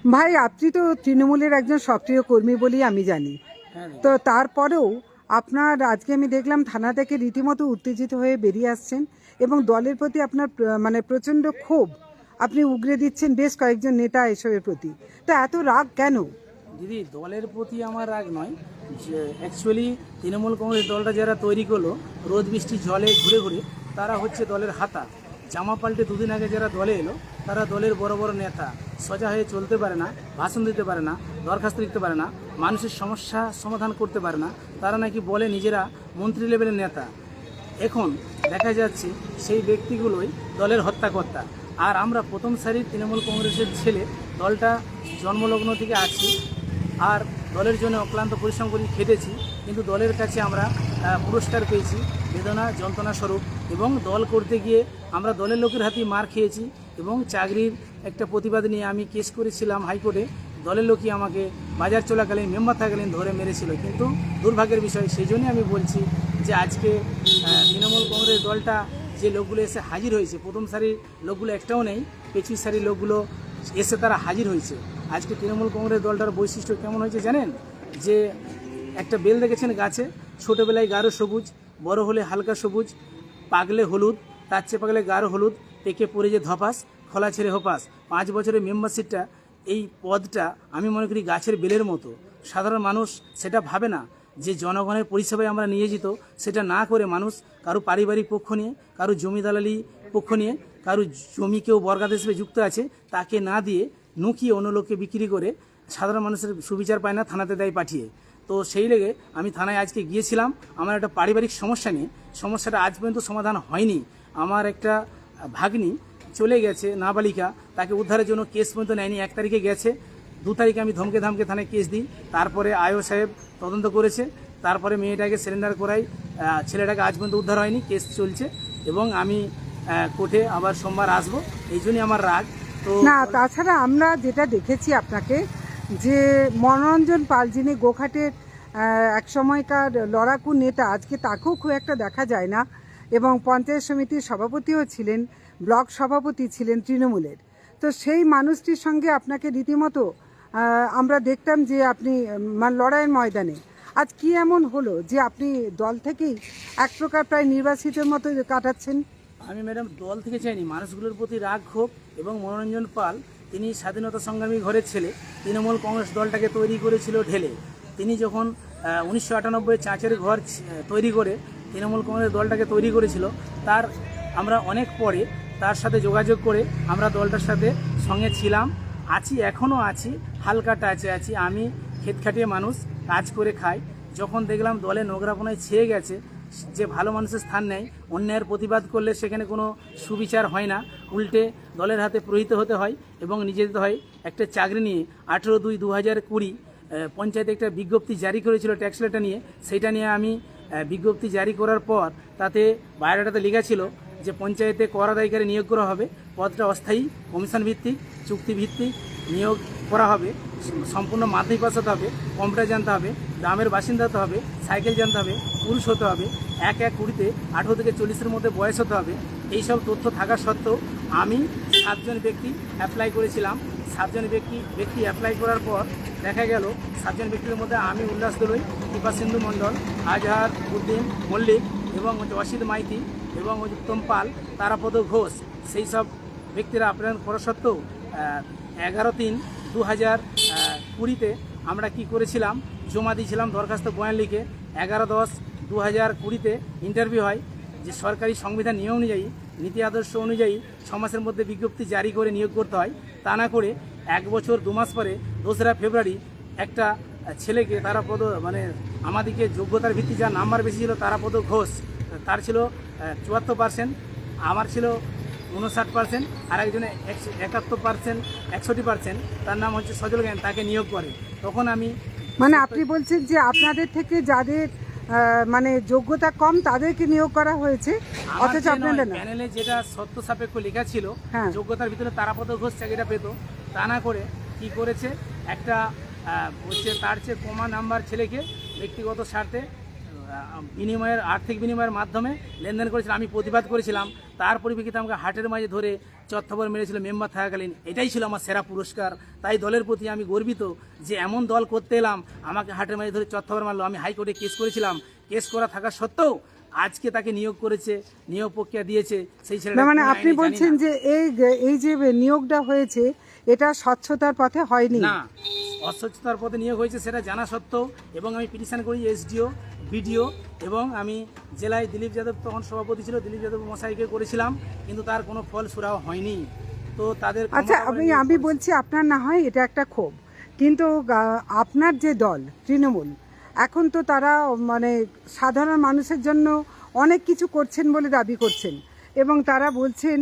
ভাই, আপনি তো তৃণমূলের একজন সক্রিয় কর্মী বলেই আমি জানি। হ্যাঁ তো তারপরেও আপনার আজকে আমি দেখলাম থানা থেকে রীতিমতো উত্তেজিত হয়ে বেরিয়ে আসছেন এবং দলের প্রতি আপনার মানে প্রচণ্ড ক্ষোভ আপনি উগরে দিচ্ছেন বেশ কয়েকজন নেতা এসবের প্রতি। তো এত রাগ কেন? দিদি, দলের প্রতি আমার রাগ নয়, যে অ্যাকচুয়ালি তৃণমূল কংগ্রেস দলটা যারা তৈরি করলো রোদ বৃষ্টি জলে ঘুরে ঘুরে, তারা হচ্ছে দলের হাতা। জামা পাল্টে দুদিন আগে যারা দলে এলো তারা দলের বড় বড় নেতা, সোজা হয়ে চলতে পারে না, ভাষণ দিতে পারে না, দরখাস্ত লিখতে পারে না, মানুষের সমস্যা সমাধান করতে পারে না। তারা নাকি বলে নিজেরা মন্ত্রী লেভেলের নেতা। এখন দেখা যাচ্ছে সেই ব্যক্তিগুলোই দলের হত্যাকর্তা। আর আমরা প্রথম সারির তৃণমূল কংগ্রেসের ছেলে, দলটা জন্মলগ্ন থেকে আছি, আর দলের জন্য অক্লান্ত পরিশ্রম করে খেটেছি, কিন্তু দলের কাছে আমরা পুরস্কার পেয়েছি বেদনা যন্ত্রণা স্বরূপ। এবং দল করতে গিয়ে আমরা দলের লোকের হাতে মার খেয়েছি এবং চাকরির একটা প্রতিবাদ নিয়ে আমি কেস করেছিলাম হাইকোর্টে। দলের লোকই আমাকে বাজার চলাকালীন মেম্বার থাকালীন ধরে মেরেছিল, কিন্তু দুর্ভাগ্যের বিষয়। সেই জন্যই আমি বলছি যে আজকে তৃণমূল কংগ্রেস দলটা যে লোকগুলো এসে হাজির হয়েছে, প্রথম সারির লোকগুলো একটাও নেই, পেছুর সারির লোকগুলো এসে তারা হাজির হয়েছে। আজকে তৃণমূল কংগ্রেস দলটার বৈশিষ্ট্য কেমন হয়েছে জানেন? যে একটা বেল দেখেছেন গাছে, ছোটোবেলায় গাঢ় সবুজ, বড় হলে হালকা সবুজ, পাকলে হলুদ, তার চেয়ে পাকলে গাঢ় হলুদ, পেকে পড়ে যে ধপাস, খোলা ছেড়ে হোপাস। 5 বছরের মেম্বারশিপটা, এই পদটা আমি মনে করি গাছের বেলের মতো। সাধারণ মানুষ সেটা ভাবে না যে জনগণের পরিষেবায় আমরা নিয়োজিত, সেটা না করে মানুষ কারো পারিবারিক পক্ষ নিয়ে, কারো জমি দালালি পক্ষ নিয়ে, কারো জমি কেউ বর্গাদ হিসেবে যুক্ত আছে তাকে না দিয়ে নুকিয়ে অন্য লোককে বিক্রি করে সাধারণ মানুষের সুবিচার পায় না, থানাতে দেয় পাঠিয়ে। তো সেই লেগে আমি থানায় আজকে গিয়েছিলাম আমার একটা পারিবারিক সমস্যা নিয়ে। সমস্যাটা আজ পর্যন্ত সমাধান হয়নি। আমার একটা ভাগ্নি চলে গেছে, নাবালিকা, তাকে উদ্ধারের জন্য কেস পর্যন্ত নেয়নি। 1 তারিখে গেছে, 2 তারিখে আমি ধমকে ধামকে থানায় কেস দিই। তারপরে আয়ো সাহেব তদন্ত করেছে, তারপরে মেয়েটাকে সিলিন্ডার করাই, ছেলেটাকে আজ পর্যন্ত উদ্ধার হয়নি, কেস চলছে। এবং আমি কোর্টে আবার সোমবার আসবো, এই জন্যই আমার রাগ। তো না, তাছাড়া আমরা যেটা দেখেছি আপনাকে, যে মনোরঞ্জন পাল যিনি গোঘাটের এক সময়কার লড়াকু নেতা, আজকে তাকেও খুব একটা দেখা যায় না, এবং পঞ্চায়েত সমিতির সভাপতিও ছিলেন, ব্লক সভাপতি ছিলেন তৃণমূলের। তো সেই মানুষটির সঙ্গে আপনাকে রীতিমতো আমরা দেখতাম যে আপনি মানে লড়াইয়ের ময়দানে। আজ কি এমন হলো যে আপনি দল থেকেই এক প্রকার প্রায় নির্বাচিতের মতো কাটাচ্ছেন? আমি ম্যাডাম দল থেকে চাইনি, মানুষগুলোর প্রতি রাগ ক্ষোভ। এবং মনোরঞ্জন পাল তিনি স্বাধীনতা সংগ্রামী ঘরের ছেলে, তৃণমূল কংগ্রেস দলটাকে তৈরি করেছিল ঢেলে। তিনি যখন 1998 চাঁচের ঘর তৈরি করে তৃণমূল কংগ্রেস দলটাকে তৈরি করেছিল, তার আমরা অনেক পরে তার সাথে যোগাযোগ করে আমরা দলটার সাথে সঙ্গে ছিলাম, আছি, এখনও আছি, হালকা টাচে আছি। আমি ক্ষেত খাটিয়ে মানুষ, কাজ করে খাই। যখন দেখলাম দলে নোংরাপনায় ছেয়ে গেছে, যে ভালো মানুষের স্থান নেই, অন্যায়ের প্রতিবাদ করলে সেখানে কোনো সুবিচার হয় না, উল্টে দলের হাতে প্রহিত হতে হয় এবং নিজে দিতে হয়। একটা চাকরি নিয়ে 18/2/2020 পঞ্চায়েতে একটা বিজ্ঞপ্তি জারি করেছিল ট্যাক্স লেটার নিয়ে। সেইটা নিয়ে আমি বিজ্ঞপ্তি জারি করার পর তাতে বায়োডাটাতে লেখা ছিল যে পঞ্চায়েতে কর আদায়কারী নিয়োগ করা হবে, পদটা অস্থায়ী, কমিশন ভিত্তিক, চুক্তিভিত্তিক নিয়োগ করা হবে, সম্পূর্ণ মাধ্যমিক পাস হতে হবে, কম্পিউটার জানতে হবে, গ্রামের বাসিন্দা হতে হবে, সাইকেল জানতে হবে, পুরুষ হতে হবে, 1/1/20 18 থেকে 40-এর মধ্যে বয়স হতে হবে। এইসব তথ্য থাকা সত্ত্বেও আমি 7 জন ব্যক্তি অ্যাপ্লাই করেছিলাম। 7 জন ব্যক্তি অ্যাপ্লাই করার পর দেখা গেল 7 জন ব্যক্তির মধ্যে আমি উল্লাস দলুই, কৃপা সিন্ধু মণ্ডল, আজহার উদ্দিন মল্লিক এবং অসিত মাইতি এবং উত্তম পাল, তারাপদ ঘোষ, সেই সব ব্যক্তিরা আবেদন করা সত্ত্বেও 11/3/2020 আমরা কি করেছিলাম, জমা দিয়েছিলাম দরখাস্ত বয়ান লিখে। 11/10/2020 ইন্টারভিউ হয়, যে সরকারি সংবিধান নিয়ম অনুযায়ী, নীতি আদর্শ অনুযায়ী 6 মাসের মধ্যে বিজ্ঞপ্তি জারি করে নিয়োগ করতে হয়। তা না করে 1 বছর 2 মাস পরে 2রা ফেব্রুয়ারি একটা ছেলেকে তারাপদ, মানে আমাদেরকে যোগ্যতার ভিত্তি যা নাম্বার বেশি ছিল, তারাপদ ঘোষ, তার ছিল 74%, আমার ছিল 59%, আর একজনে 71%, 61%, তার নাম হচ্ছে সজল জ্ঞান, তাকে নিয়োগ করে। তখন আমি মানে আপনি বলছেন যে আপনাদের থেকে যাদের মানে যোগ্যতা কম তাদেরকে নিয়োগ করা হয়েছে, অথচ আপনাদের না। প্যানেলে যেটা সত্য সাপেক্ষ লেখা ছিল, হ্যাঁ, যোগ্যতার ভিতরে তারাপদ ঘোষ চাকরিটা পেত। তা না করে কি করেছে, একটা হচ্ছে তার চেয়ে কমা নাম্বার ছেলেকে ব্যক্তিগত স্বার্থে বিনিময়ের আর্থিক বিনিময়ের মাধ্যমে লেনদেন করেছিলাম, আমি প্রতিবাদ করেছিলাম। তার পরিপ্রেক্ষিতে আমাকে হাটের মাঝে ধরে চত্বর মেরেছিল মেম্বার থাকাকালীন। এটাই ছিল আমার সেরা পুরস্কার। তাই দলের প্রতি আমি গর্বিত যে এমন দল করতে এলাম, আমাকে হাটের মাঝে ধরে চত্বর মারলো। আমি হাইকোর্টে কেস করেছিলাম, কেস করা থাকা সত্ত্বেও আজকে তাকে নিয়োগ করেছে, নিয়োগ প্রক্রিয়া দিয়েছে। সেই ছেলেটা না, মানে কোন আপনি আইনে জানি বলছেন না। যে এই যে নিয়োগটা হয়েছে এটা স্বচ্ছতার পথে হয়নি। না, অস্বচ্ছতার পথে নিয়োগ হয়েছে সেটা জানা সত্ত্বেও, এবং আমি পিটিশন করি এসডিও, বিডিও, এবং আমি জেলায় দিলীপ যাদব তখন সভাপতি ছিল, দিলীপ যাদব মশাইকে করেছিলাম, কিন্তু তার কোনো ফল সুরাহ হয়নি। তো তাদের আচ্ছা, আমি বলছি আপনার না হয় এটা একটা ক্ষোভ, কিন্তু আপনার যে দল তৃণমূল, এখন তো তারা মানে সাধারণ মানুষের জন্য অনেক কিছু করছেন বলে দাবি করছেন, এবং তারা বলছেন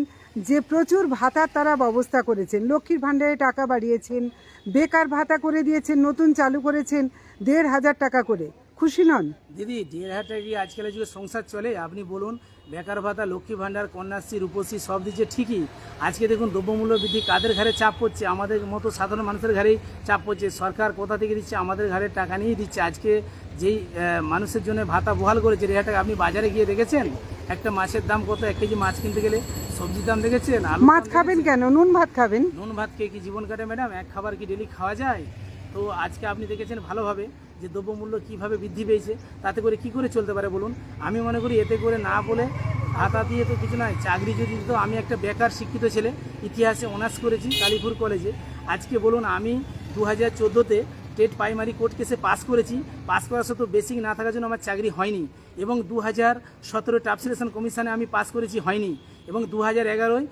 যে প্রচুর ভাতার তারা ব্যবস্থা করেছেন, লক্ষ্মীর ভাণ্ডারে টাকা বাড়িয়েছেন, বেকার ভাতা করে দিয়েছেন, নতুন চালু করেছেন ১,৫০০ টাকা করে। খুশি নন? দিদি, ১,৫০০ টাকা কি আজকালের যুগে সংসার চলে? আপনি বলুন। বেকার ভাতা, লক্ষ্মী ভাণ্ডার, কন্যাশ্রী, রূপশ্রী সব দিচ্ছে ঠিকই। আজকে দেখুন দ্রব্যমূল্য বৃদ্ধি কাদের ঘাড়ে চাপ পড়ছে? আমাদের মতো সাধারণ মানুষের ঘাড়েই চাপ পড়ছে। সরকার কোথা থেকে দিচ্ছে? আমাদের ঘাড়ে টাকা নিয়েই দিচ্ছে। আজকে যেই মানুষের জন্য ভাতা বহাল করেছে ১,৫০০ টাকা, আপনি বাজারে গিয়ে দেখেছেন একটা মাছের দাম কত? ১ কেজি মাছ কিনতে গেলে সবজির দাম দেখেছেন? আলুর মাছ দাম খাবেন দেখেছেন? কেন? নুন ভাত খাবেন। নুন ভাত খেয়ে কি জীবন কাটে ম্যাডাম? এক খাবার কি ডেলি খাওয়া যায়? তো আজকে আপনি দেখেছেন ভালোভাবে যে দ্রব্যমূল্য কীভাবে বৃদ্ধি পেয়েছে, তাতে করে কি করে চলতে পারে বলুন? আমি মনে করি এতে করে না বলে ভাতা দিয়ে তো কিছু নয়, চাকরি যদি দিত। আমি একটা বেকার শিক্ষিত ছেলে, ইতিহাসে অনার্স করেছি কালীপুর কলেজে। আজকে বলুন, আমি 2014-তে টেট প্রাইমারি কোর্ট কেসে পাস করেছি। পাস করার সত্ত্বেও বেসিক না থাকার জন্য আমার চাকরি হয়নি, এবং 2017 টাফ সিলেকশন কমিশনে আমি পাস করেছি, হয়নি, এবং 2011-য়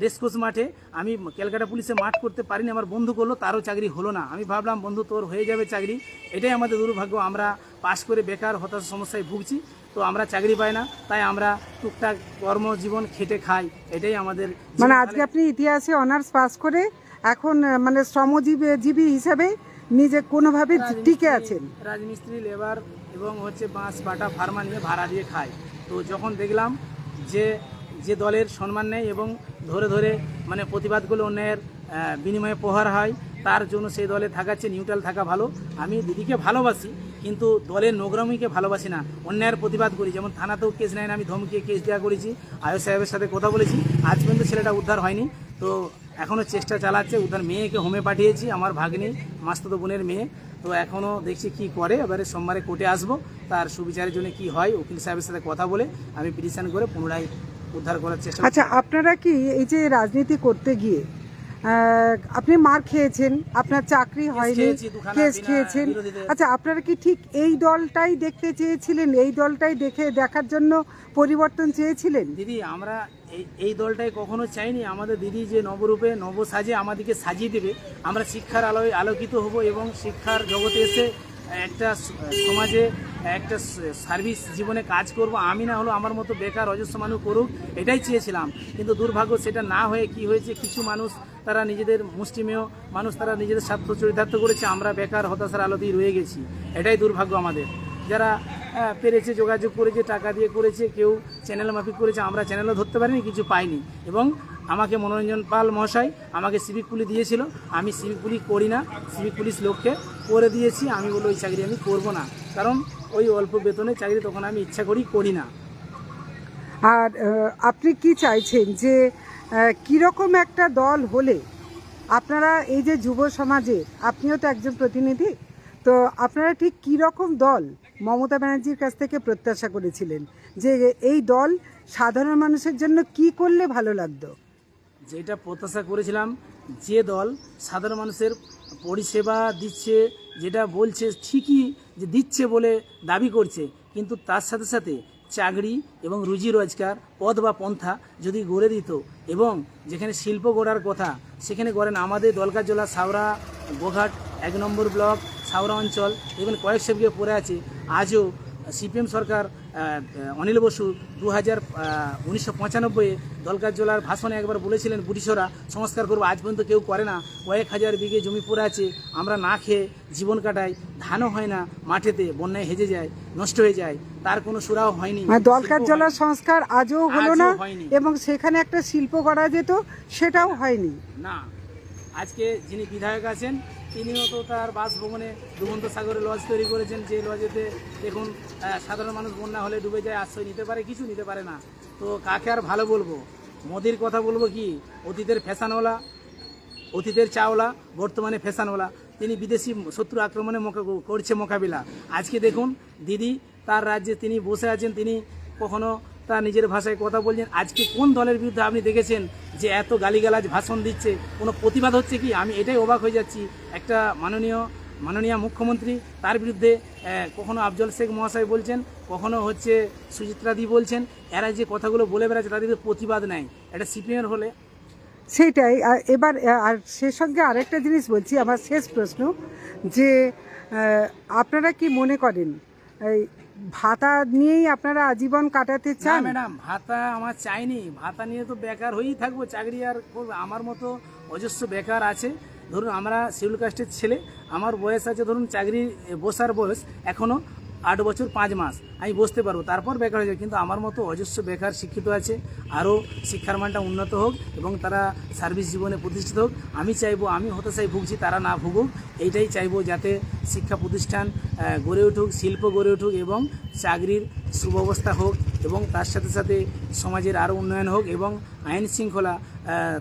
রেসকোর্স মাঠে আমি ক্যালকাটা পুলিশে মাঠ করতে পারিনি, আমার বন্ধু করলো, তারও চাকরি হলো না। আমি ভাবলাম বন্ধু তোর হয়ে যাবে চাকরি। এটাই আমাদের দুর্ভাগ্য, আমরা পাস করে বেকার হতাশা সমস্যায় ভুগছি। তো আমরা চাকরি পাই না, তাই আমরা টুকটাক কর্মজীবন খেটে খাই। এটাই আমাদের মানে আজকে আপনি ইতিহাসে অনার্স পাস করে এখন মানে শ্রমজীবী হিসেবে নিজে কোনোভাবে টিকে আছেন। রাজমিস্ত্রি, লেবার এবং হচ্ছে বাঁশ বাটা ফার্মা নিয়ে ভাড়া দিয়ে খাই। তো যখন দেখলাম যে দলের সম্মান নেই এবং ধরে ধরে মানে প্রতিবাদগুলো অন্যায়ের বিনিময়ে প্রহার হয়, তার জন্য সেই দলে থাকাচ্ছে নিউট্রাল থাকা ভালো। আমি দিদিকে ভালোবাসি, কিন্তু দলের নোংরামিকে ভালোবাসি না। অন্যায়ের প্রতিবাদ করি, যেমন থানাতেও কেস নেয় না, আমি ধমকিয়ে কেস দেওয়া করেছি, আয়ো সাহেবের সাথে কথা বলেছি, আজ পর্যন্ত ছেলেটা উদ্ধার হয়নি। তো এখনও চেষ্টা চালাচ্ছে উদ্ধার। মেয়েকে হোমে পাঠিয়েছি, আমার ভাগ্নি মাস্তুতো বোনের মেয়ে। তো এখনও দেখছি কি করে। এবারে সোমবারে কোর্টে আসবো, তার সুবিচারের জন্য কি হয় উকিল সাহেবের সাথে কথা বলে আমি পিটিশন করে পুনরায় উদ্ধার করার চেষ্টা করছি। আচ্ছা, আপনারা কি এই যে রাজনীতি করতে গিয়ে আপনি মার খেয়েছেন, আপনার চাকরি হয়নি, খেয়েছি, দুখানা কেস বিনা খেয়েছেন, বিরোধীদের। আচ্ছা আপনারা কি ঠিক এই দলটাই দেখতে চেয়েছিলেন? এই দলটাই দেখার জন্য পরিবর্তন চেয়েছিলেন? দিদি, আমরা এই দলটাই কখনো চাইনি। আমাদের দিদি যে নবরূপে নবসাজে আমাদেরকে সাজিয়ে দেবে, আমরা শিক্ষার আলোয় আলোকিত হব এবং শিক্ষার জগতে এসে একটা সমাজে একটা সার্ভিস জীবনে কাজ করব। আমি না হলো আমার মতো বেকার অজস্র মানুষ করুক, এটাই চেয়েছিলাম। কিন্তু দুর্ভাগ্য সেটা না হয়ে কি হয়েছে, কিছু মানুষ তারা নিজেদের মুষ্টিমেয় মানুষ, তারা নিজেদের স্বার্থ চরিতার্থ করেছে, আমরা বেকার হতাশার আলোতেই রয়ে গেছি। এটাই দুর্ভাগ্য আমাদের। যারা পেরেছে, যোগাযোগ করেছে, টাকা দিয়ে করেছে, কেউ চ্যানেল মাফিক করেছে, আমরা চ্যানেলও ধরতে পারিনি, কিছু পাইনি। এবং আমাকে মনোরঞ্জন পাল মহাশয় আমাকে সিভিক পুলিশ দিয়েছিল, আমি সিভিক পুলিশ করি না, সিভিক পুলিশ লোককে করে দিয়েছি। আমি বলি ওই চাকরি আমি করব না, কারণ ওই অল্প বেতনে চাকরি তখন আমি ইচ্ছা করি না। আর আপনি কি চাইছেন যে কীরকম একটা দল হলে আপনারা এই যে যুব সমাজের, আপনিও তো একজন প্রতিনিধি, তো আপনারা ঠিক কীরকম দল মমতা ব্যানার্জির কাছ থেকে প্রত্যাশা করেছিলেন যে এই দল সাধারণ মানুষের জন্য কি করলে ভালো লাগতো? যেটা প্রত্যাশা করেছিলাম, যে দল সাধারণ মানুষের পরিষেবা দিচ্ছে, যেটা বলছে ঠিকই যে দিচ্ছে বলে দাবি করছে, কিন্তু তার সাথে সাথে চাকরি এবং রুজি রোজগার পথ বা পন্থা যদি গড়ে দিত, এবং যেখানে শিল্প গড়ার কথা সেখানে গড়েন। আমাদের দলকাজলা সাউরা গোঘাট 1 নম্বর ব্লক সাউরা অঞ্চল এখানে কয়েক সেবকে পড়ে আছে। আজও সিপিএম সরকার অনিল বসু 1995-এ দলকাজলার ভাষণে একবার বলেছিলেন ব্রিটিশরা সংস্কার করবো, আজ পর্যন্ত কেউ করে না। কয়েক হাজার বিঘে জমি পড়ে আছে, আমরা না খেয়ে জীবন কাটাই, ধানও হয় না, মাঠেতে বন্যায় হেজে যায়, নষ্ট হয়ে যায়, তার কোনো সুরাও হয়নি। দলকাজলা সংস্কার আজও হলো না, হয়নি। এবং সেখানে একটা শিল্প গড়া যেত, সেটাও হয়নি। না, আজকে যিনি বিধায়ক আছেন তিনিও তো তার বাসভবনে ডুবন্ত সাগরে লজ তৈরি করেছেন, যে লজেতে দেখুন সাধারণ মানুষ বন্যা হলে ডুবে যায়, আশ্রয় নিতে পারে, কিছু নিতে পারে না। তো কাকে আর ভালো বলবো? মোদির কথা বলবো কি? অতীতের ফ্যাশনওয়ালা, অতীতের চাওলা, বর্তমানে ফ্যাশনওয়ালা। তিনি বিদেশি শত্রু আক্রমণে করছে মোকাবিলা। আজকে দেখুন দিদি তার রাজ্যে তিনি বসে আছেন, তিনি কখনো তার নিজের ভাষায় কথা বলছেন। আজকে কোন দলের বিরুদ্ধে আপনি দেখেছেন যে এত গালিগালাজ ভাষণ দিচ্ছে? কোনো প্রতিবাদ হচ্ছে কি? আমি এটাই অবাক হয়ে যাচ্ছি। একটা মাননীয় মুখ্যমন্ত্রী, তার বিরুদ্ধে কখনো আফজল শেখ মহাশয় বলছেন, কখনো হচ্ছে সুচিত্রাদি বলছেন। এরা যে কথাগুলো বলে বেড়াচ্ছে তাদের প্রতিবাদ নেই। এটা সিপিএমের হলে সেইটাই। আর এবার আর সে সঙ্গে আরেকটা জিনিস বলছি, আমার শেষ প্রশ্ন, যে আপনারা কি মনে করেন এই ভাতা নিয়েই আপনারা আজীবন কাটাতে না চান? ম্যাডাম, ভাতা আমার চাইনি। ভাতা নিয়ে তো বেকার হয়েই থাকবো, চাকরি আর করবো? আমার মতো অজস্র বেকার আছে। ধরুন আমরা শিডিউল কাস্টের ছেলে, আমার বয়স আছে ধরুন চাকরি বসার বয়স এখনও 8 বছর 5 মাস, আমি বসতে পারবো, তারপর বেকার হয়ে যাবে। কিন্তু আমার মতো অজস্র বেকার শিক্ষিত আছে, আরও শিক্ষার মানটা উন্নত হোক এবং তারা সার্ভিস জীবনে প্রতিষ্ঠিত হোক। আমি চাইবো, আমি হতাশায় ভুগছি, তারা না ভুগুক। এইটাই চাইবো, যাতে শিক্ষা প্রতিষ্ঠান গড়ে উঠুক, শিল্প গড়ে উঠুক এবং চাকরির সুব্যবস্থা হোক এবং তার সাথে সাথে সমাজের আরও উন্নয়ন হোক এবং আইন শৃঙ্খলা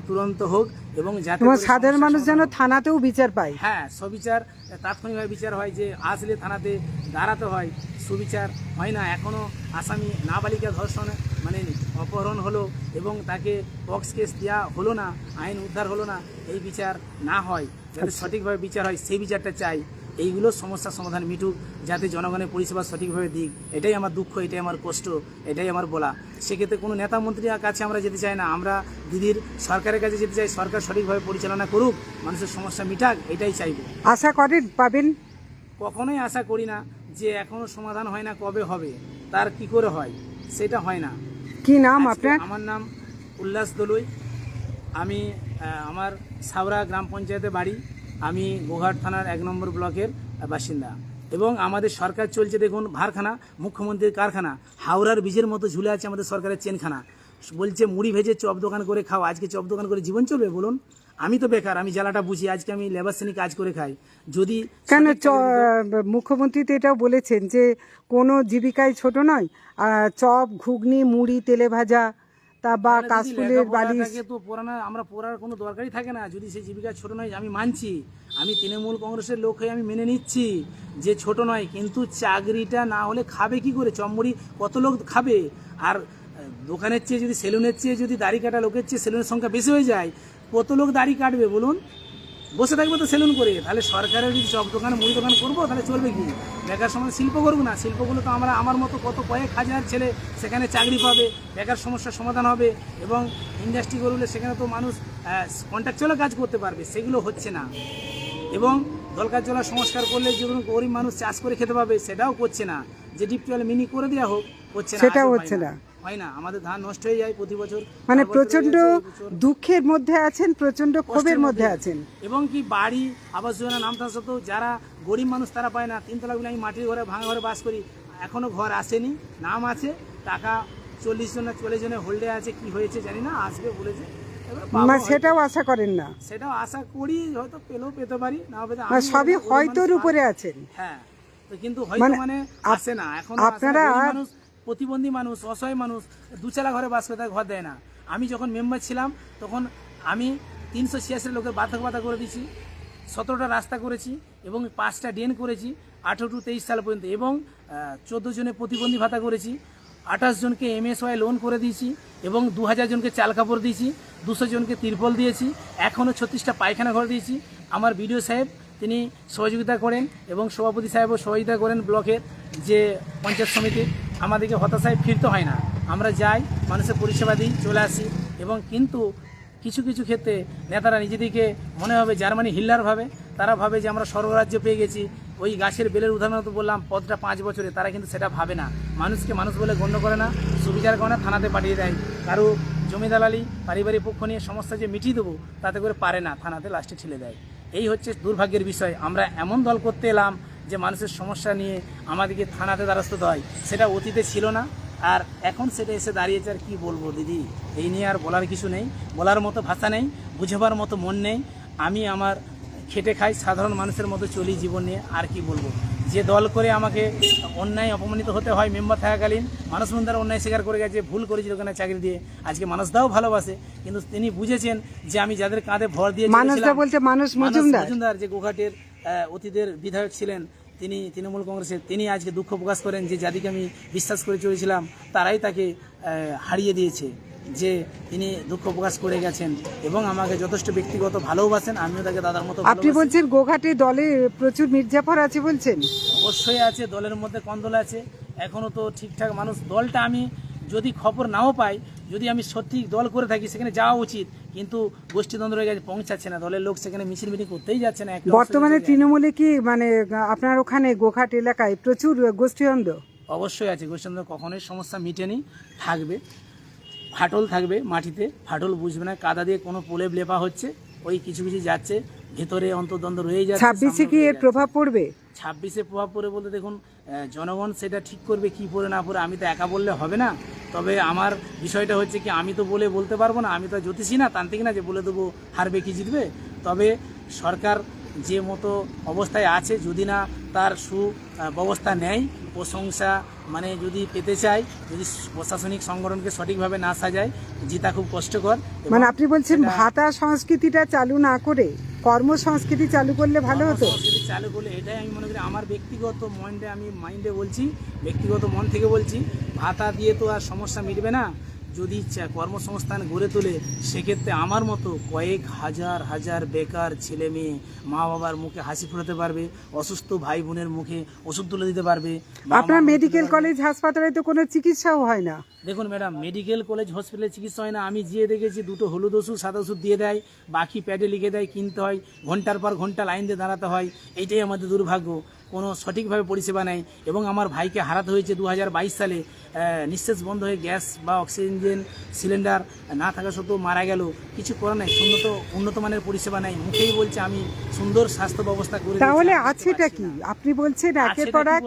তুরন্ত হোক এবং যাতে সাধারণ মানুষ যেন থানাতেও বিচার পায়। হ্যাঁ, সবিচার তাৎক্ষণিকভাবে বিচার হয়, যে আসলে থানাতে দাঁড়াতে হয়, সুবিচার হয় না। এখনও আসামি নাবালিকা ধর্ষণ মানে অপহরণ হলো এবং তাকে বক্স কেস দেওয়া হলো না, আইন উদ্ধার হলো না, এই বিচার না হয়, যাতে সঠিকভাবে বিচার হয় সেই বিচারটা চাই। এইগুলো সমস্যার সমাধান মিটুক, যাতে জনগণের পরিষেবা সঠিকভাবে দিক। এটাই আমার দুঃখ, এটাই আমার কষ্ট, এটাই আমার বলা। সেক্ষেত্রে কোনো নেতা মন্ত্রীর কাছে আমরা যেতে চাই না, আমরা দিদির সরকারের কাছে যেতে চাই। সরকার সঠিকভাবে পরিচালনা করুক, মানুষের সমস্যা মিটাক, এটাই চাইব। আশা করেন পাবেন? কখনোই আশা করি না, যে এখনও সমাধান হয় না, কবে হবে, তার কি করে হয়, সেটা হয় না। কি নাম আজকে আপনার? আমার নাম উল্লাস দলুই। আমি আমার সাউরা গ্রাম পঞ্চায়েতে বাড়ি। আমি গোঘাট থানার 1 নম্বর ব্লকের বাসিন্দা এবং আমাদের সরকার চলছে দেখুন ভারখানা, মুখ্যমন্ত্রীর কারখানা। হাওড়ার বীজের মতো ঝুলে আছে আমাদের সরকারের চেনখানা। বলছে মুড়ি ভেজে চপ দোকান করে খাও। আজকে চপ দোকান করে জীবন চলবে বলুন? আমি তো বেকার, আমি জ্বালাটা বুঝি। আজকে আমি লেবার শ্রেণী কাজ করে খাই। যদি কেন মুখ্যমন্ত্রী তো এটাও বলেছেন যে কোনো জীবিকায় ছোট নয়, চপ, ঘুগনি, মুড়ি, তেলে ভাজা তা বা কাশফুলের বালিশ। তো পড়ানো, আমরা পড়ার কোনো দরকারই থাকে না যদি সেই জীবিকা ছোট নয়। আমি মানছি, আমি তৃণমূল কংগ্রেসের লোক হয়ে আমি মেনে নিচ্ছি যে ছোট নয়, কিন্তু চাকরিটা না হলে খাবে কি করে? চমড়ি কত লোক খাবে? আর দোকানের চেয়ে যদি, সেলুনের চেয়ে যদি দাড়ি কাটা লোকের চেয়ে সেলুনের সংখ্যা বেশি হয়ে যায়, কত লোক দাড়ি কাটবে বলুন? বসে থাকবো তো সেলুন করে। তাহলে সরকারের যদি চপ দোকান, মুড়ি দোকান করবো, তাহলে চলবে কি? বেকার সমাজ শিল্প করবো না? শিল্পগুলো তো আমার মতো কত কয়েক হাজার ছেলে সেখানে চাকরি পাবে, বেকার সমস্যার সমাধান হবে এবং ইন্ডাস্ট্রি করলে সেখানে তো মানুষ কন্ট্রাকচুয়াল কাজ করতে পারবে। সেগুলো হচ্ছে না। এবং দরকার জলা সংস্কার করলে যেগুলো গরিব মানুষ চাষ করে খেতে পাবে, সেটাও করছে না। যে ডিপ টিউবওয়েল মিনি করে দেওয়া হোক, হচ্ছে না, সেটাও হচ্ছে না। হয় না। আমাদের ধান নষ্ট হয়ে যায় প্রতি বছর। মানে প্রচন্ড দুঃখের মধ্যে আছেন, প্রচন্ড ক্ষোভের মধ্যে আছেন। এবং কি বাড়ি আবাস যোজনা নাম থাকা সত্ত্বেও যারা গরিব মানুষ তারা পায় না। 3 তলা বিলে আমি মাটির ঘরে, ভাঙা ঘরে বাস করি, এখনো ঘর আসেনি। নাম আছে, টাকা 40 জন না 40 জনের হোল্ডে আছে, কি হয়েছে জানি না, আসবে বলেছে। সেটাও আশা করেন না? সেটাও আশা করি, হয়তো পেলেও পেতে পারি, না পেতে সবই হয়তোর উপরে আছেন। হ্যাঁ, তো কিন্তু হয়তো মানে আসে না এখন। আপনারা মানুষ, প্রতিবন্ধী মানুষ, অসহায় মানুষ 2 চালা ঘরে বাস করে, তাকে ঘর দেয় না। আমি যখন মেম্বার ছিলাম তখন আমি 386 লোকের বার্ধক্য ভাতা করে দিয়েছি, 17টা রাস্তা করেছি এবং 5টা ড্রেন করেছি 18 টু 23 সাল পর্যন্ত, এবং 14 জনের প্রতিবন্ধী ভাতা করেছি, 28 জনকে MSY লোন করে দিয়েছি এবং 2000 জনকে চাল কাপড় দিয়েছি, 200 জনকে তিরপল দিয়েছি, এখনও 36টা পায়খানা ঘর দিয়েছি। আমার বিডিও সাহেব তিনি সহযোগিতা করেন এবং সভাপতি সাহেবও সহযোগিতা করেন ব্লকের যে পঞ্চায়েত সমিতির। আমাদেরকে হতাশায় ফিরতে হয় না, আমরা যাই, মানুষের পরিষেবা দিই, চলে আসি। এবং কিন্তু কিছু কিছু ক্ষেত্রে নেতারা নিজেদেরকে মনে হবে জার্মানি হিটলার ভাবে, তারা ভাবে যে আমরা স্বর্গরাজ্য পেয়ে গেছি। ওই গাছের বেলের উদাহরণ তো বললাম, পদটা 5 বছরে, তারা কিন্তু সেটা ভাবে না। মানুষকে মানুষ বলে গণ্য করে না, সুবিচার করে না, থানাতে পাঠিয়ে দেয়। কারো জমি দালালি, পারিবারিক পক্ষ নিয়ে সমস্যা যে মিটিয়ে দেবো তাতে করে পারে না, থানাতে লাস্টে ঠেলে দেয়। এই হচ্ছে দুর্ভাগ্যের বিষয়। আমরা এমন দল করতে এলাম যে মানুষের সমস্যা নিয়ে আমাদেরকে থানাতে দ্বারস্থ হয়, সেটা অতীতে ছিল না, আর এখন সেটা এসে দাঁড়িয়েছে। আর কি বলবো দিদি, এই নিয়ে আর বলার কিছু নেই, বলার মতো ভাষা নেই, বুঝবার মতো মন নেই। আমি আমার খেটে খাই, সাধারণ মানুষের মতো চলি জীবন নিয়ে। আর কি বলবো, যে দল করে আমাকে অন্যায় অপমানিত হতে হয় মেম্বার থাকাকালীন, মানুষ মন্দার অন্যায় স্বীকার করে গেছে, ভুল করেছিল ওখানে চাকরি দিয়ে, আজকে মানুষদাও ভালোবাসে, কিন্তু তিনি বুঝেছেন যে আমি যাদের কাঁধে ভর দিয়ে মানুষটা বলতে মানুষ মজুমদার যে গোঘাটের অতীতের বিধায়ক ছিলেন, তিনি তৃণমূল কংগ্রেসের, তিনি আজকে দুঃখ প্রকাশ করেন যে যাদেরকে আমি বিশ্বাস করে চলেছিলাম তারাই তাকে হারিয়ে দিয়েছে, যে তিনি দুঃখ প্রকাশ করে গেছেন এবং আমাকে যথেষ্ট ব্যক্তিগত ভালোবাসেন, আমিও তাকে দাদার মতো আপনি বলছেন গোঘাটে দলে প্রচুর মির্জাফর আছে বলছেন? অবশ্যই আছে, দলের মধ্যে কন্দল আছে, এখনও তো ঠিকঠাক মানুষ, দলটা আমি যদি খবর নাও পাই, যদি আমি সঠিক দল করে থাকি সেখানে যাওয়া উচিত, কিন্তু গোষ্ঠীদ্বন্দ্ব হয়ে গেছে, পৌঁছাচ্ছে না, দলের লোক সেখানে মিছিল মিটিং করতেই যাচ্ছে না। বর্তমানে তৃণমূলে কি মানে আপনার ওখানে গোঘাট এলাকায় প্রচুর গোষ্ঠীদ্বন্দ্ব? অবশ্যই আছে, গোষ্ঠীদ্বন্দ্ব কখনোই সমস্যা মিটেনি, থাকবে, ফাটল থাকবে মাটিতে, ফাটল বুঝবে না, কাদা দিয়ে কোনো প্রলেপ লেপা হচ্ছে, ওই কিছু কিছু যাচ্ছে, ভেতরে অন্তর্দ্বন্দ্ব রয়ে যাচ্ছে। 26-এ কি এর প্রভাব পড়বে? 26-এ প্রভাব পড়ে বলতে দেখুন, জনগণ সেটা ঠিক করবে কি পড়ে না পড়ে, আমি তো একা বললে হবে না। তবে আমার বিষয়টা হচ্ছে কি, আমি তো বলতে পারবো না, আমি তো জ্যোতিষী না, তান্ত্রিক না যে বলে দেবো হারবে কি জিতবে। তবে সরকার যে মতো অবস্থায় আছে, যদি না তার সুব্যবস্থা নেয়, প্রশংসা মানে যদি পেতে চায়, যদি প্রশাসনিক সংগঠনকে সঠিকভাবে না সাজায়, জিতা খুব কষ্টকর। মানে আপনি বলছেন ভাতা সংস্কৃতিটা চালু না করে কর্মসংস্কৃতি চালু করলে ভালো হতো? সংস্কৃতি চালু করলে, এটাই আমি মনে করি, আমার ব্যক্তিগত মাইন্ডে বলছি, ব্যক্তিগত মন থেকে বলছি, ভাতা দিয়ে তো আর সমস্যা মিটবে না। যদি কর্মসংস্থান গড়ে তোলে, সেক্ষেত্রে আমার মতো কয়েক হাজার হাজার বেকার ছেলে মেয়ে মা বাবার মুখে হাসি ফোটাতে পারবে, অসুস্থ ভাই বোনের মুখে ওষুধ তুলে দিতে পারবে। আপনার মেডিকেল কলেজ হাসপাতালে তো কোনো চিকিৎসাও হয় না। দেখুন ম্যাডাম, মেডিকেল কলেজ হসপিটালে চিকিৎসা হয় না, আমি যেয়ে দেখেছি, দুটো হলুদ ওষুধ সাদা ওষুধ দিয়ে দেয়, বাকি প্যাডে লিখে দেয়, কিনতে হয়, ঘন্টার পর ঘন্টা লাইন দিয়ে দাঁড়াতে হয়, এইটাই আমাদের দুর্ভাগ্য, কোনো সঠিকভাবে পরিষেবা নেই। এবং আমার ভাইকে হারাতে হয়েছে 2022 সালে, নিঃশ্বাস বন্ধ হয়ে গ্যাস বা অক্সিজেন সিলিন্ডার না থাকা সত্ত্বেও মারা গেল, কিছু করার নাই, উন্নত মানের পরিষেবা নাই, মুখেই বলছে আমি সুন্দর স্বাস্থ্য ব্যবস্থা করে। তাহলে আছেটা কি? আপনি বলছেন একের পর এক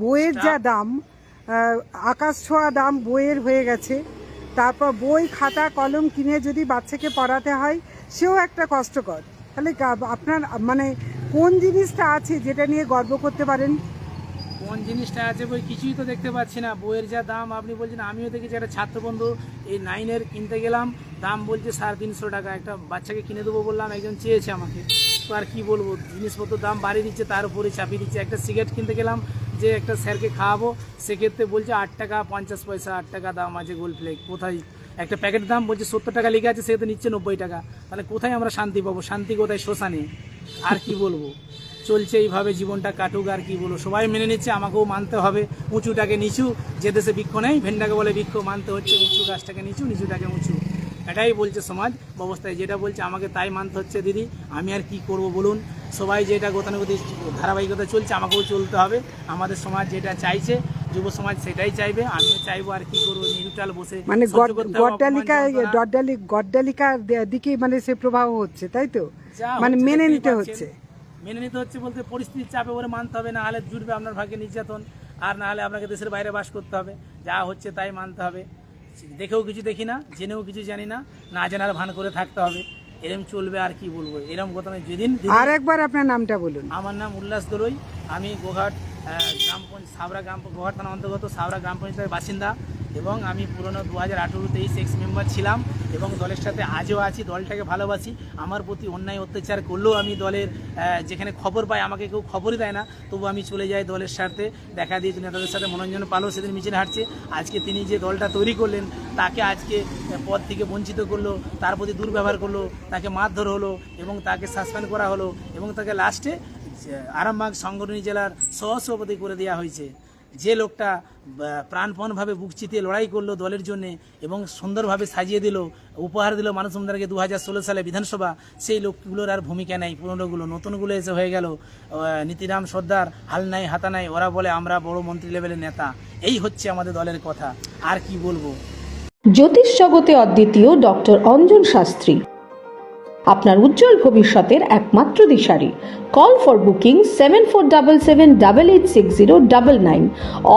বইয়ের যা দাম, আকাশ ছোঁয়া দাম বইয়ের হয়ে গেছে, তারপর বই খাতা কলম কিনে যদি বাচ্চাকে পড়াতে হয়, সেও একটা কষ্টকর। তাহলে আপনার মানে কোন জিনিসটা আছে যেটা নিয়ে গর্ব করতে পারেন? কোন জিনিসটা আছে বই কিছুই তো দেখতে পাচ্ছি না, বইয়ের যা দাম আপনি বলছেন, আমিও দেখেছি, একটা ছাত্রবন্ধু এই 9-এর কিনতে গেলাম, দাম বলছে 350 টাকা, একটা বাচ্চাকে কিনে দেবো বললাম, একজন চেয়েছে আমাকে, তো আর কি বলবো, জিনিসপত্র দাম বাড়িয়ে দিচ্ছে, তার উপরে চাপিয়ে দিচ্ছে। একটা সিগারেট কিনতে গেলাম যে একটা স্যারকে খাওয়াবো, সেক্ষেত্রে বলছে 8 টাকা 50 পয়সা, 8 টাকা দাম আছে গোল্ড ফ্লেক, কোথায় একটা প্যাকেটের দাম বলছে 70 টাকা লেগে আছে, সেক্ষেত্রে নিচ্ছে 90 টাকা, তাহলে কোথায় আমরা শান্তি পাবো? শান্তি কোথায়? শ্মশানে। আর কি বলবো, চলছে এইভাবে, জীবনটা কাটুক, আর কি বলবো, সবাই মেনে নিচ্ছে, আমাকেও মানতে হবে, উঁচুটাকে নিচু, যে দেশে বৃক্ষ নেই ভেন্ডাকে বলে বৃক্ষ, মানতে হচ্ছে, উঁচু গাছটাকে নিচু, নিচুটাকে উঁচু, এটাই বলছে সমাজ ব্যবস্থায়, যেটা বলছে আমাকে তাই মানতে হচ্ছে। দিদি, আমি আর কি করব বলুন, সবাই যেটা গতানুগতিক ধারাবাহিকতা চলছে, আমাকেও চলতে হবে, আমাদের সমাজ যেটা চাইছে, যুব সমাজ সেটাই চাইবে, আমিও চাইবো, আর কি করবো, নিউট্রাল বসে মানে গড্ডালিকার দিকে মানে সে প্রভাব হচ্ছে, তাই তো? মানে মেনে নিতে হচ্ছে বলতে পরিস্থিতির চাপে ওরে মানতে হবে, না হলে জুটবে আপনার ভাগ্যে নির্যাতন, আর না হলে আপনাকে দেশের বাইরে বাস করতে হবে, যা হচ্ছে তাই মানতে হবে, দেখেও কিছু দেখি না, জেনেও কিছু জানি না, না জানার ভান করে থাকতে হবে, এরম চলবে। আর কি বলবো, এরম কথা নয়। যেদিন আর একবার আপনার নামটা বলুন। আমার নাম উল্লাস দরুই, আমি গোঘাট গোঘাট থানা অন্তর্গত সাবরা গ্রাম পঞ্চায়েতের বাসিন্দা, এবং আমি পুরনো 2018-23 এক্স মেম্বার ছিলাম, এবং দলের সাথে আজও আছি, দলটাকে ভালোবাসি। আমার প্রতি অন্যায় অত্যাচার করলেও আমি দলের যেখানে খবর পাই, আমাকে কেউ খবরই দেয় না, তবু আমি চলে যাই দলের স্বার্থে, দেখা দিয়েছি নেতাদের সাথে। মনোরঞ্জন পালও সেদিন মিছিল হাঁটছে, আজকে তিনি যে দলটা তৈরি করলেন, তাকে আজকে পদ থেকে বঞ্চিত করলো, তার প্রতি দুর্ব্যবহার করলো, তাকে মারধর হলো, এবং তাকে সাসপেন্ড করা হলো, এবং তাকে লাস্টে আরামবাগ সংগঠনী জেলার সহসভাপতি করে দেওয়া হয়েছে। যে লোকটা প্রাণপণভাবে বুক চিতিয়ে লড়াই করলো দলের জন্য, এবং সুন্দরভাবে সাজিয়ে দিল, উপহার দিল মানুষ মন্দারকে 2016 সালে বিধানসভা, সেই লোকগুলোর আর ভূমিকা নেই, পুরনোগুলো, নতুনগুলো এসে হয়ে গেল নীতিরাম সর্দার, হাল নাই হাতা নাই, ওরা বলে আমরা বড় মন্ত্রী লেভেলের নেতা। এই হচ্ছে আমাদের দলের কথা, আর কি বলবো। জ্যোতিষ জগতে অদ্বিতীয় ডক্টর অঞ্জন শাস্ত্রী, আপনার উজ্জ্বল ভবিষ্যতের একমাত্র দিশারি। Call for booking 7477886099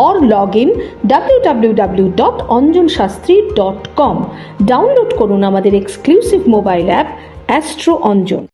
or log in www.anjanshastri.com. Download করুন আমাদের exclusive mobile app astro Anjan.